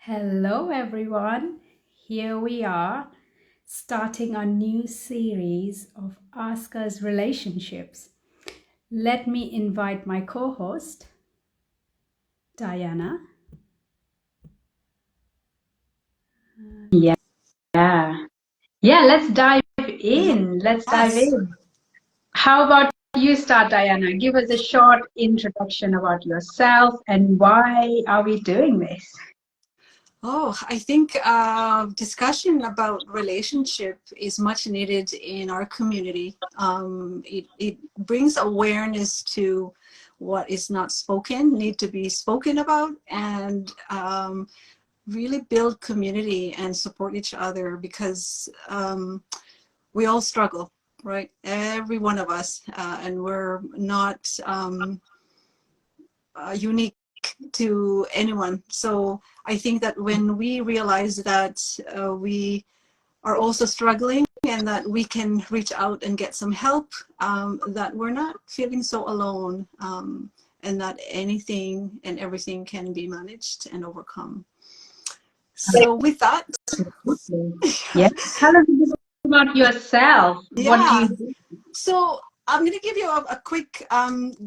Hello, everyone. Here we are, starting our new series of Ask Us Relationships. Let me invite my co host, Diana. Yeah, yeah, let's dive in. Let's dive Yes. in. How about you start, Diana? Give us a short introduction about yourself and why are we doing this? Oh, I think discussion about relationship is much needed in our community. It brings awareness to what is not spoken, need to be spoken about, and really build community and support each other because we all struggle, right? Every one of us, and we're not unique to anyone. So I think that when we realize that we are also struggling and that we can reach out and get some help, that we're not feeling so alone, and that anything and everything can be managed and overcome. So with that, Yeah. Tell us a bit about yourself. What do yeah. you do? So I'm going to give you a quick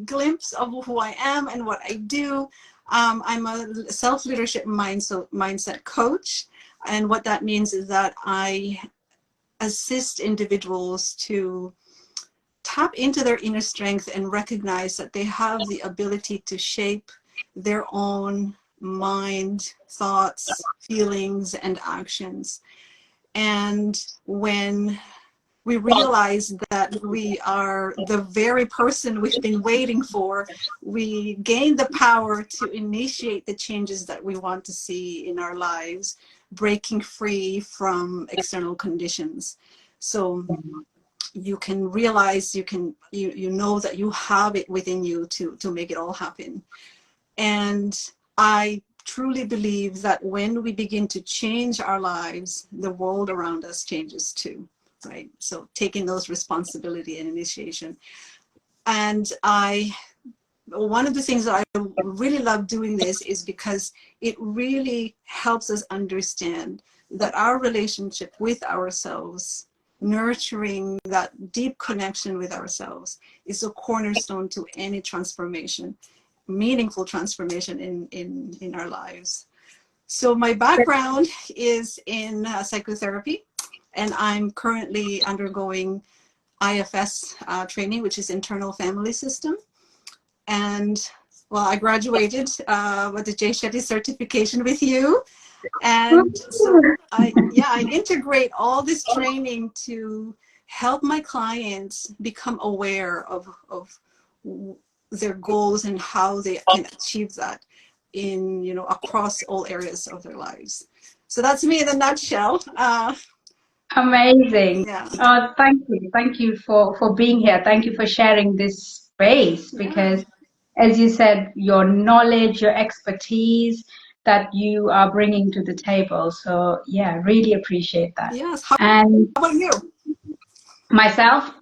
glimpse of who I am and what I do. I'm a self-leadership mindset coach. And what that means is that I assist individuals to tap into their inner strength and recognize that they have the ability to shape their own mind, thoughts, feelings, and actions. And when we realize that we are the very person we've been waiting for, we gain the power to initiate the changes that we want to see in our lives, breaking free from external conditions. So you can realize, you know that you have it within you to make it all happen. And I truly believe that when we begin to change our lives, the world around us changes too, right? So taking those responsibility and initiation. And one of the things that I really love doing this is because it really helps us understand that our relationship with ourselves, nurturing that deep connection with ourselves, is a cornerstone to any transformation, meaningful transformation in our lives. So my background is in psychotherapy, and I'm currently undergoing IFS training, which is internal family system. And well, I graduated with the Jay Shetty certification with you. And so I integrate all this training to help my clients become aware of their goals and how they can achieve that in, across all areas of their lives. So that's me in a nutshell. Amazing. Yeah. Thank you. Thank you for being here. Thank you for sharing this space Yeah. because, as you said, your knowledge, your expertise that you are bringing to the table. So, yeah, really appreciate that. Yes. How And about you? myself,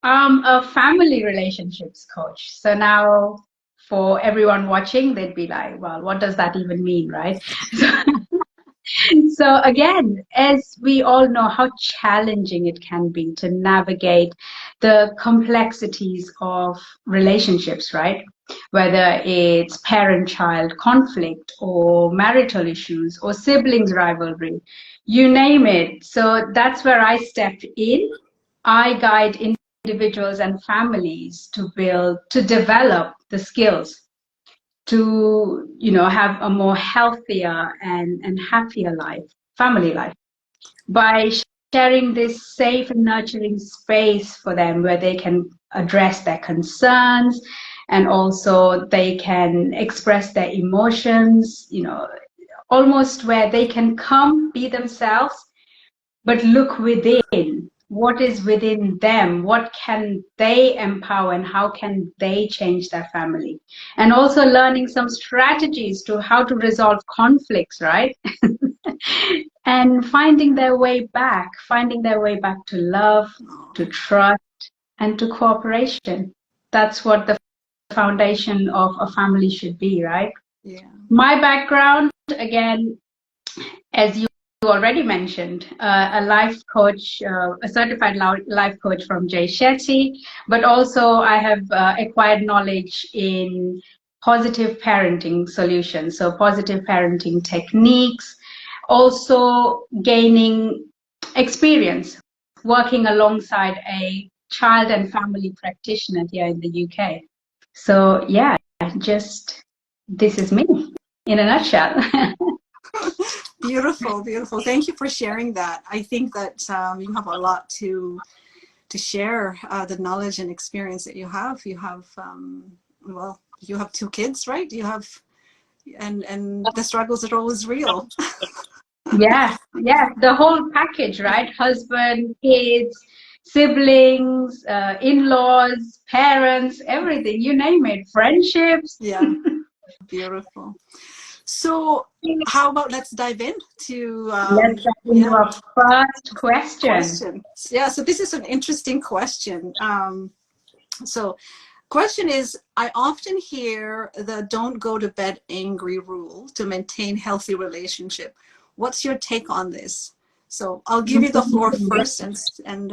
I'm a family relationships coach. So now, for everyone watching, they'd be like, well, what does that even mean, right? So again, as we all know how challenging it can be to navigate the complexities of relationships, right? Whether it's parent-child conflict or marital issues or siblings rivalry, you name it. So that's where I step in. I guide individuals and families to develop the skills to have a more healthier and happier life, family life, by sharing this safe and nurturing space for them where they can address their concerns and also they can express their emotions, almost where they can come be themselves but look within. What is within them? What can they empower and how can they change their family? And also learning some strategies to how to resolve conflicts, right? And finding their way back to love, to trust, and to cooperation. That's what the foundation of a family should be, right? Yeah. My background, again, as you already mentioned, a life coach, a certified life coach from Jay Shetty, but also I have acquired knowledge in positive parenting solutions, so positive parenting techniques, also gaining experience working alongside a child and family practitioner here in the UK. So yeah, just this is me in a nutshell. Beautiful, beautiful. Thank you for sharing that. I think that you have a lot to share, the knowledge and experience that you have. You have, well, you have 2 kids, right? You have, and the struggles are always real. Yes, yes, the whole package, right? Husband, kids, siblings, in-laws, parents, everything, you name it, friendships. Yeah, beautiful. So how about let's dive into Let's get into yeah, our first question. question. Yeah, so this is an interesting question. So question is, I often hear the don't go to bed angry rule to maintain healthy relationship. What's your take on this? So I'll give you the floor first, and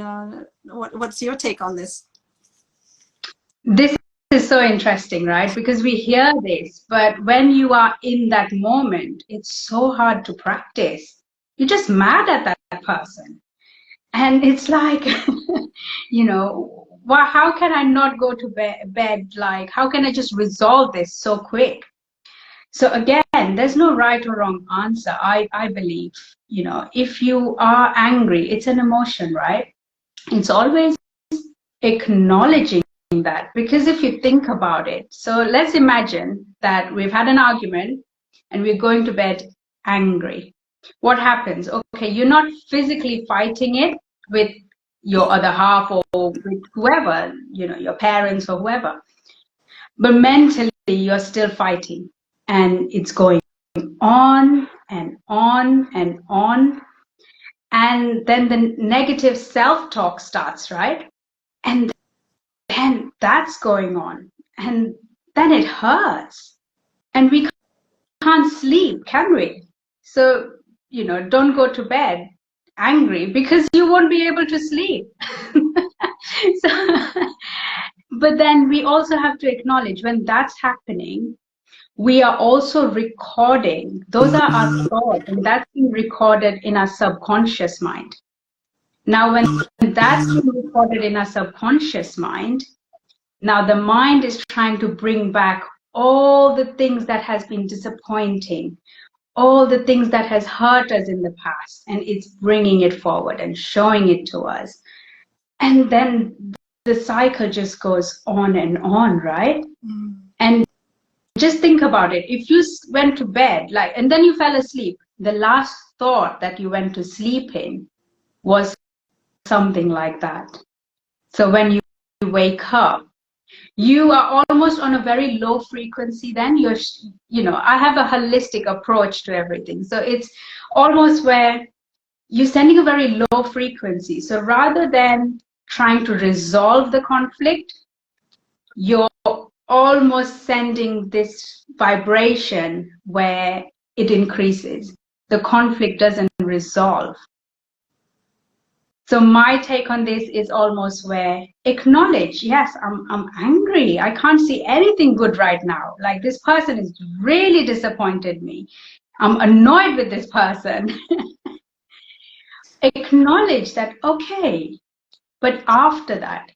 what's your take on this? This is so interesting, right? Because we hear this, but when you are in that moment, it's so hard to practice. You're just mad at that person. And it's like, how can I not go to bed? Like, how can I just resolve this so quick? So again, there's no right or wrong answer. I believe, if you are angry, it's an emotion, right? It's always acknowledging that, because if you think about it, so let's imagine that we've had an argument and we're going to bed angry. What happens? Okay, you're not physically fighting it with your other half or with whoever, your parents or whoever, but mentally you're still fighting, and it's going on and on and on. And then the negative self-talk starts, right? And then that's going on. And then it hurts. And we can't sleep, can we? So, don't go to bed angry because you won't be able to sleep. So, but then we also have to acknowledge when that's happening, we are also recording. Those are our thoughts, and that's being recorded in our subconscious mind. Now, when that's being recorded in our subconscious mind, now the mind is trying to bring back all the things that has been disappointing, all the things that has hurt us in the past, and it's bringing it forward and showing it to us. And then the cycle just goes on, right? Mm. And just think about it. If you went to bed, and then you fell asleep, the last thought that you went to sleep in was something like that. So when you wake up, you are almost on a very low frequency. Then I have a holistic approach to everything. So it's almost where you're sending a very low frequency. So rather than trying to resolve the conflict, you're almost sending this vibration where it increases. The conflict doesn't resolve. So my take on this is almost where acknowledge, yes, I'm angry. I can't see anything good right now. Like, this person has really disappointed me. I'm annoyed with this person. Acknowledge that, okay. But after that,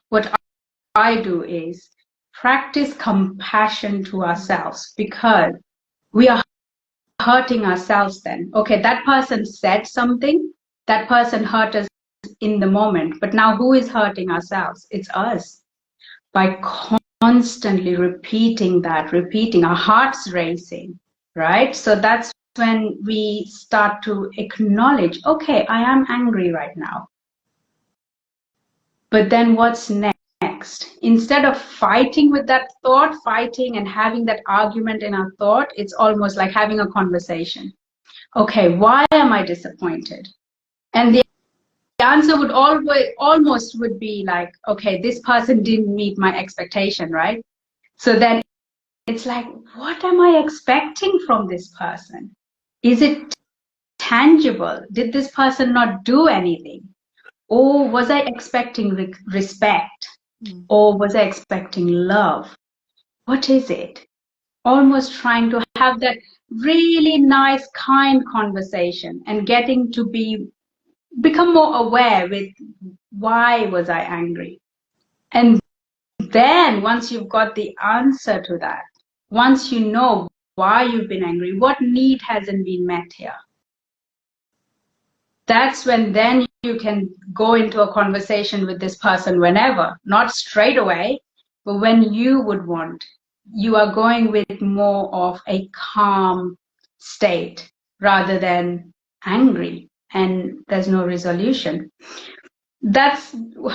what I do is practice compassion to ourselves, because we are hurting ourselves then. Okay, that person said something, that person hurt us in the moment, but now who is hurting ourselves? It's us. By constantly repeating, our hearts racing, right? So that's when we start to acknowledge, okay, I am angry right now. But then what's next? Instead of fighting with that thought, fighting and having that argument in our thought, it's almost like having a conversation. Okay, why am I disappointed? And the answer would almost would be like, okay, this person didn't meet my expectation, right? So then it's like, what am I expecting from this person? Is it tangible? Did this person not do anything? Or was I expecting respect? Mm. Or was I expecting love? What is it? Almost trying to have that really nice, kind conversation and getting to become more aware with why was I angry? And then once you've got the answer to that, once you know why you've been angry, what need hasn't been met here, that's when then you can go into a conversation with this person whenever, not straight away, but when you would want. You are going with more of a calm state rather than angry, and there's no resolution. That's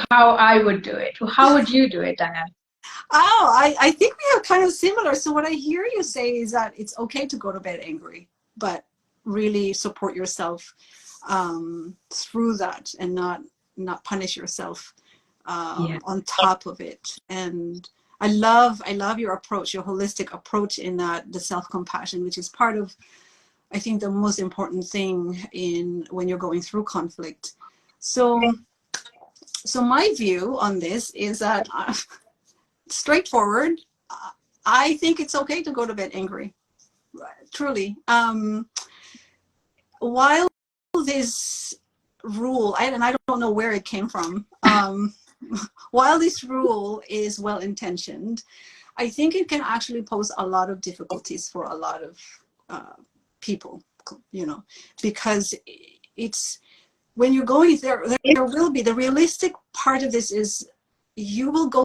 how I would do it. How would you do it, Diane? Oh, I think we are kind of similar. So what I hear you say is that it's okay to go to bed angry, but really support yourself through that, and not punish yourself Yeah. on top of it. And I love your approach, your holistic approach in that, the self-compassion, which is part of, I think, the most important thing in when you're going through conflict. So my view on this is that straightforward. I think it's okay to go to bed angry, truly. While this rule, and I don't know where it came from, while this rule is well intentioned, I think it can actually pose a lot of difficulties for a lot of people, because it's, when you're going there will be, the realistic part of this is, you will go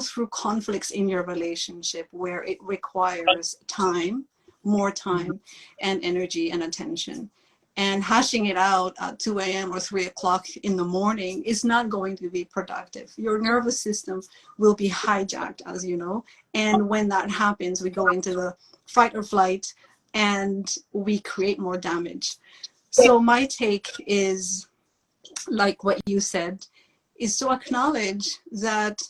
through conflicts in your relationship where it requires time, more time and energy and attention. And hashing it out at 2 a.m. or 3 o'clock in the morning is not going to be productive. Your nervous system will be hijacked, as you know. And when that happens, we go into the fight or flight, and we create more damage. So my take is, like what you said, is to acknowledge that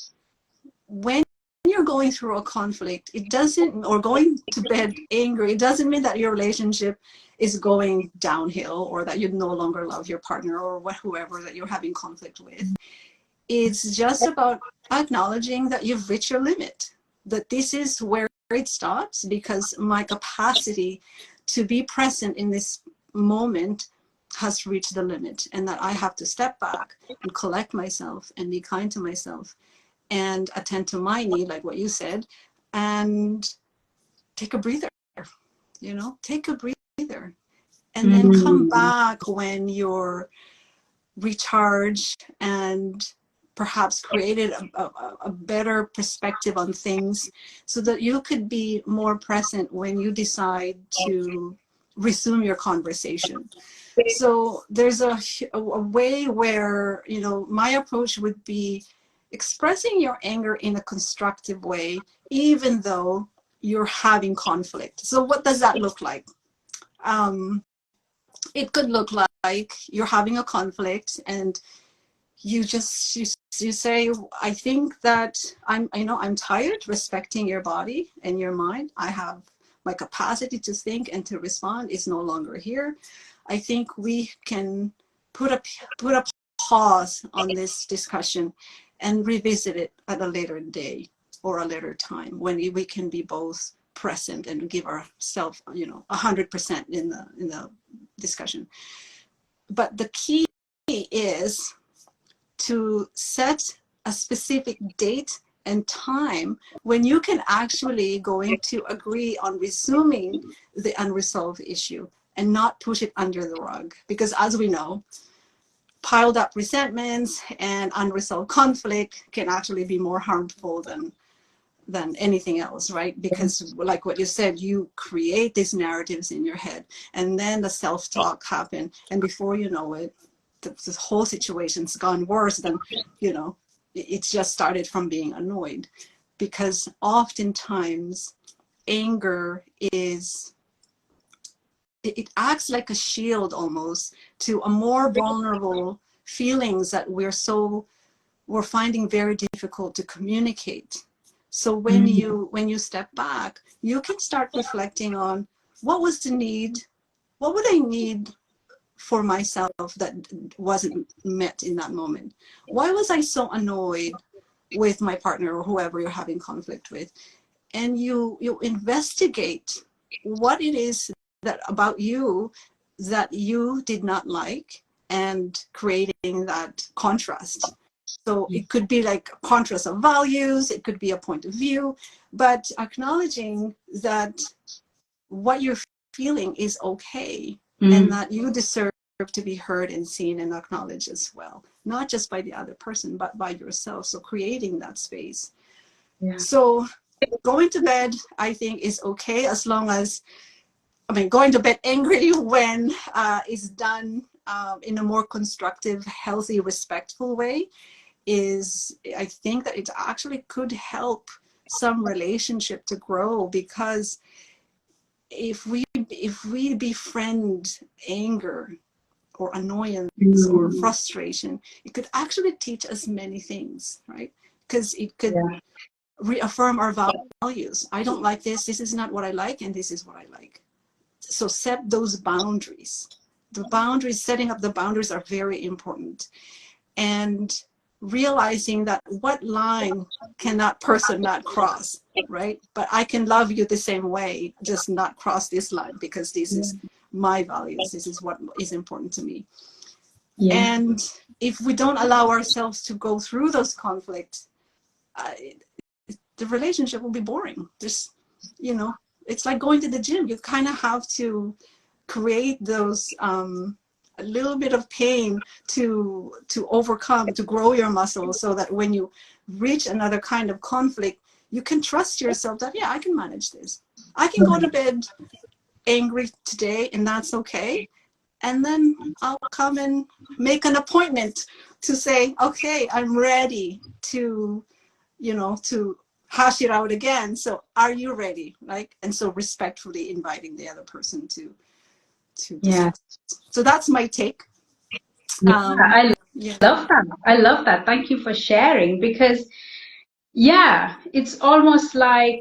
when you're going through a conflict, it doesn't, or going to bed angry, it doesn't mean that your relationship is going downhill, or that you no longer love your partner, or whoever that you're having conflict with. It's just about acknowledging that you've reached your limit, that this is where it stops, because my capacity to be present in this moment has reached the limit, and that I have to step back and collect myself and be kind to myself and attend to my need, like what you said, and take a breather, take a breather, and then come Mm. back when you're recharged and perhaps created a better perspective on things, so that you could be more present when you decide to resume your conversation. So there's a way where, my approach would be expressing your anger in a constructive way, even though you're having conflict. So what does that look like? It could look like you're having a conflict, and you say, I think that I'm tired, respecting your body and your mind. I have my capacity to think and to respond is no longer here. I think we can put a pause on this discussion and revisit it at a later day or a later time, when we can be both present and give ourselves 100% in the discussion. But the key is to set a specific date and time when you can actually going to agree on resuming the unresolved issue, and not push it under the rug. Because as we know, piled up resentments and unresolved conflict can actually be more harmful than anything else, right? Because like what you said, you create these narratives in your head, and then the self-talk happen, and before you know it, the whole situation's gone worse than, it's just started from being annoyed. Because oftentimes anger it acts like a shield almost to a more vulnerable feelings that we're finding very difficult to communicate. So when Mm. you step back, you can start reflecting on, what was the need, what would I need for myself that wasn't met in that moment? Why was I so annoyed with my partner or whoever you're having conflict with? And you investigate what it is that about you that you did not like, and creating that contrast. So it could be like a contrast of values, it could be a point of view, but acknowledging that what you're feeling is okay, and that you deserve to be heard and seen and acknowledged as well, not just by the other person, but by yourself. So creating that space. Yeah. So going to bed, I think, is okay, as long as, I mean, going to bed angry when it's done in a more constructive, healthy, respectful way is, I think that it actually could help some relationship to grow, because if we befriend anger or annoyance or frustration, it could actually teach us many things, right? Because it could reaffirm our values. I don't like this. This is not what I like, and this is what I like. So set those boundaries. The boundaries, setting up the boundaries are very important. And realizing that what line can that person not cross, right? But I can love you the same way, just not cross this line, because this is my values. This is what is important to me. Yeah. And if we don't allow ourselves to go through those conflicts, the relationship will be boring. There's, you know, it's like going to the gym. You kind of have to create those a little bit of pain to overcome, to grow your muscles, so that when you reach another kind of conflict, you can trust yourself that, yeah, I can manage this. I can go to bed angry today, and that's okay. And then I'll come and make an appointment to say, okay, I'm ready to, you know, to hash it out again. So are you ready? Like, and so respectfully inviting the other person to discuss. So that's my take. I love that. I love that. Thank you for sharing, because it's almost like,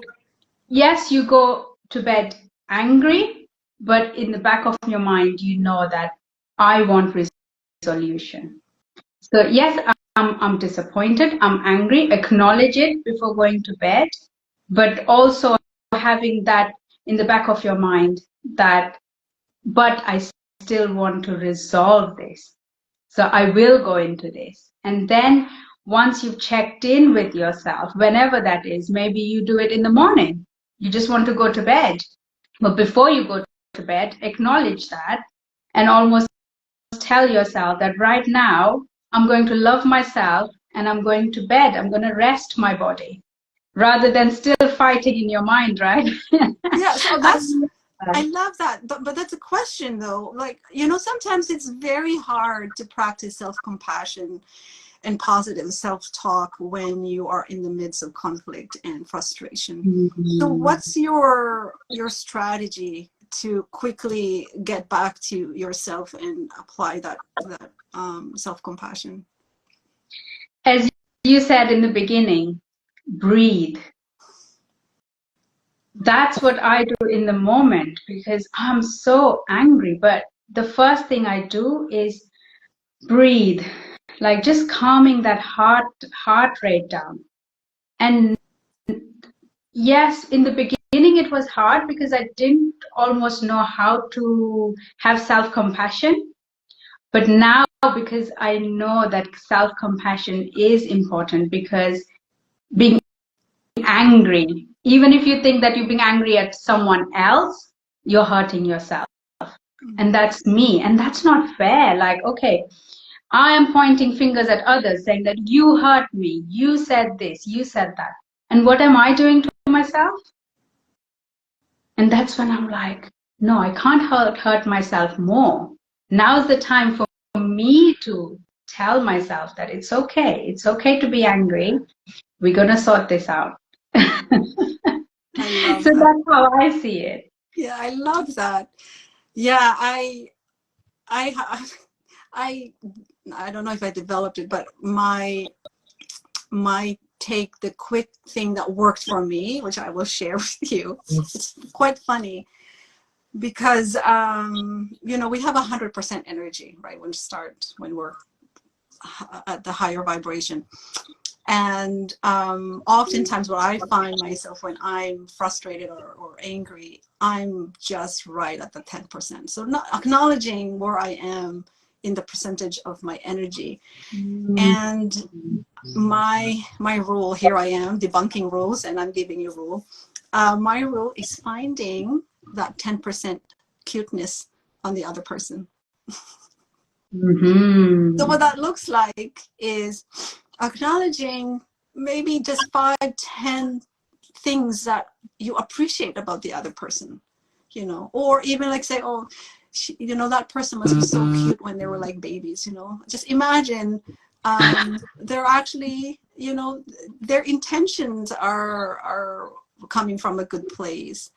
yes, you go to bed angry, but in the back of your mind, you know that I want resolution. So yes, I'm disappointed, I'm angry, acknowledge it before going to bed, but also having that in the back of your mind that, but I still want to resolve this. So I will go into this. And then once you've checked in with yourself, whenever that is, maybe you do it in the morning. You just want to go to bed. But before you go to bed, acknowledge that and almost tell yourself that right now, I'm going to love myself and I'm going to bed. I'm going to rest my body rather than still fighting in your mind, right? Yeah, so that's, I love that. But that's a question though. Like, you know, sometimes it's very hard to practice self-compassion and positive self-talk when you are in the midst of conflict and frustration. Mm-hmm. So what's your strategy to quickly get back to yourself and apply that self-compassion? As you said in the beginning, breathe. That's what I do in the moment, because I'm so angry. But the first thing I do is breathe, like just calming that heart rate down. And yes, in the beginning it was hard because I didn't almost know how to have self-compassion. But now, because I know that self-compassion is important, because being angry, even if you think that you're being angry at someone else, you're hurting yourself. And that's me. And that's not fair. Like, okay, I am pointing fingers at others saying that you hurt me, you said this, you said that. And what am I doing to myself? And that's when I'm like, no, I can't hurt myself more. Now's the time for me to tell myself that it's okay. It's okay to be angry. We're going to sort this out. I love so that. That's how I see it. Yeah, I love that. Yeah, I don't know if I developed it, but my take, the quick thing that worked for me, which I will share with you. It's quite funny. because you know, we have 100% energy, right, when we're at the higher vibration. And oftentimes what I find myself when I'm frustrated or angry, I'm just right at the 10%. So not acknowledging where I am in the percentage of my energy. And my rule, here I am debunking rules, and I'm giving you a rule. My rule is finding that 10% cuteness on the other person. So what that looks like is acknowledging maybe just 5-10 things that you appreciate about the other person, you know, or even like say, oh, you know, that person must be so cute when they were like babies, you know. Just imagine they're actually, you know, their intentions are coming from a good place.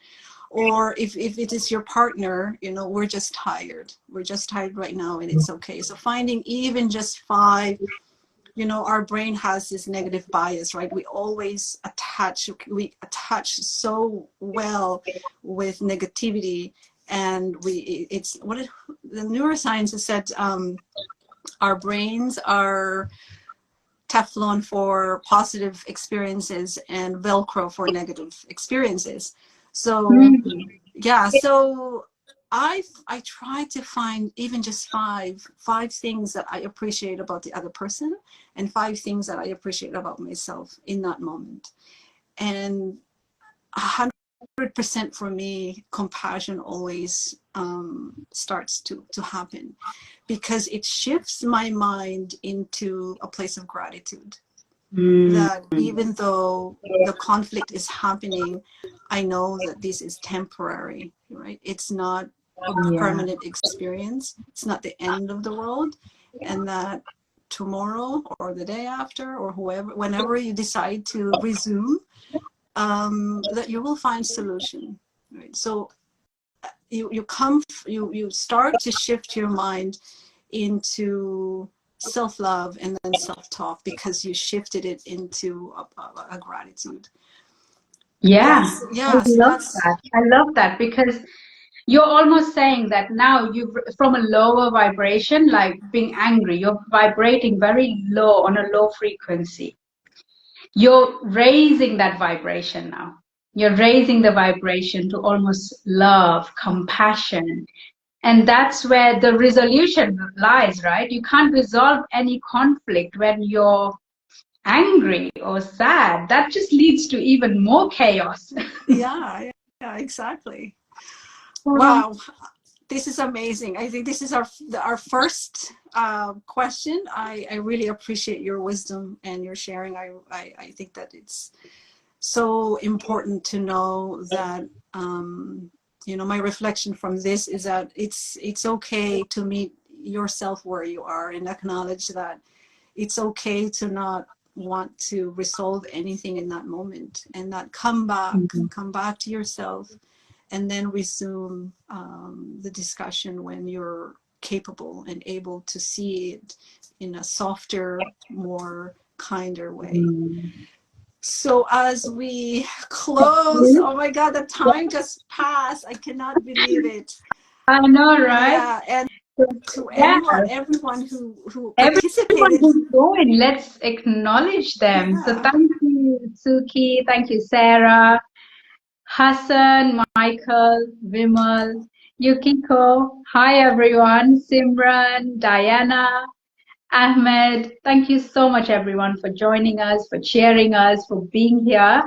Or if it is your partner, you know, we're just tired right now, and it's okay. So finding even just 5, you know, our brain has this negative bias, right? We always attach so well with negativity, and it's what the neuroscience has said, our brains are Teflon for positive experiences and Velcro for negative experiences. So yeah, so I try to find even just five things that I appreciate about the other person, and 5 things that I appreciate about myself in that moment. And 100% for me, compassion always starts to happen, because it shifts my mind into a place of gratitude. That even though the conflict is happening, I know that this is temporary, right? It's not a permanent experience. It's not the end of the world. And that tomorrow or the day after, or whenever you decide to resume, that you will find solution, right? So you start to shift your mind into self-love and then self-talk, because you shifted it into a gratitude. Yeah, I So love that's that. I love that, because you're almost saying that now you, from a lower vibration, like being angry, you're vibrating very low on a low frequency. You're raising that vibration now. You're raising the vibration to almost love, compassion. And that's where the resolution lies, right? You can't resolve any conflict when you're angry or sad. That just leads to even more chaos. yeah, exactly. Wow, this is amazing. I think this is our first question. I really appreciate your wisdom and your sharing. I think that it's so important to know that you know, my reflection from this is that it's okay to meet yourself where you are, and acknowledge that it's okay to not want to resolve anything in that moment, and that come back to yourself, and then resume the discussion when you're capable and able to see it in a softer, more kinder way. So as we close, oh my God, the time just passed. I cannot believe it. I know, right? Yeah, and to Yeah. everyone who Everyone participated. who's going, let's acknowledge them. So Yeah. thank you, Suki. Thank you, Sarah, Hassan, Michael, Vimal, Yukiko. Hi, everyone. Simran, Diana, Ahmed. Thank you so much, everyone, for joining us, for cheering us, for being here.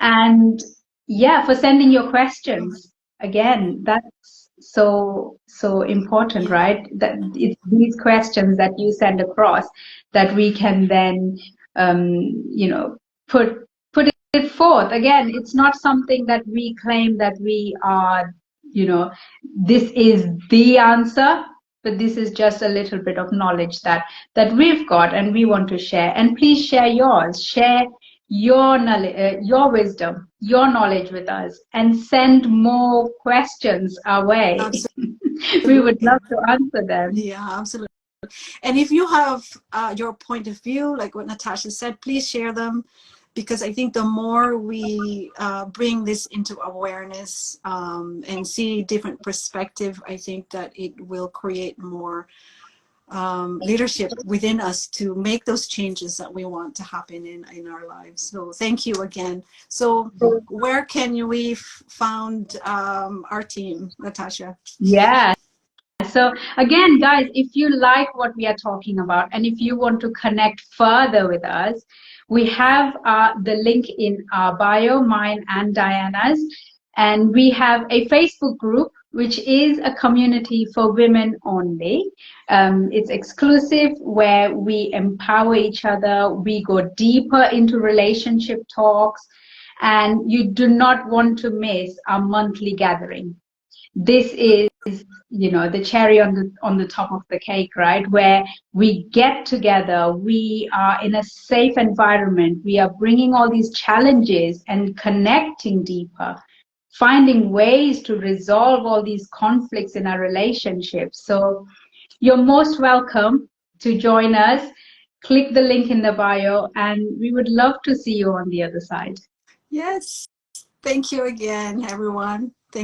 And yeah, for sending your questions. Again, that's so important, right? That it's these questions that you send across that we can then you know, put it forth. Again, it's not something that we claim that we are, you know, this is the answer, but this is just a little bit of knowledge that we've got and we want to share. And please share yours. Share your knowledge, your wisdom, your knowledge with us, and send more questions our way. We would love to answer them. Yeah, absolutely. And if you have your point of view, like what Natasha said, please share them, because I think the more we bring this into awareness and see different perspective, I think that it will create more leadership within us to make those changes that we want to happen in our lives. So thank you again. So where can we found our team, Natasha? Yeah. So again, guys, if you like what we are talking about and if you want to connect further with us, we have the link in our bio, mine and Diana's, and we have a Facebook group, which is a community for women only. It's exclusive where we empower each other. We go deeper into relationship talks, and you do not want to miss our monthly gathering. This is, the cherry on the top of the cake, right? Where we get together, we are in a safe environment, we are bringing all these challenges and connecting deeper, finding ways to resolve all these conflicts in our relationships. So you're most welcome to join us. Click the link in the bio, and we would love to see you on the other side. Yes. Thank you again, everyone.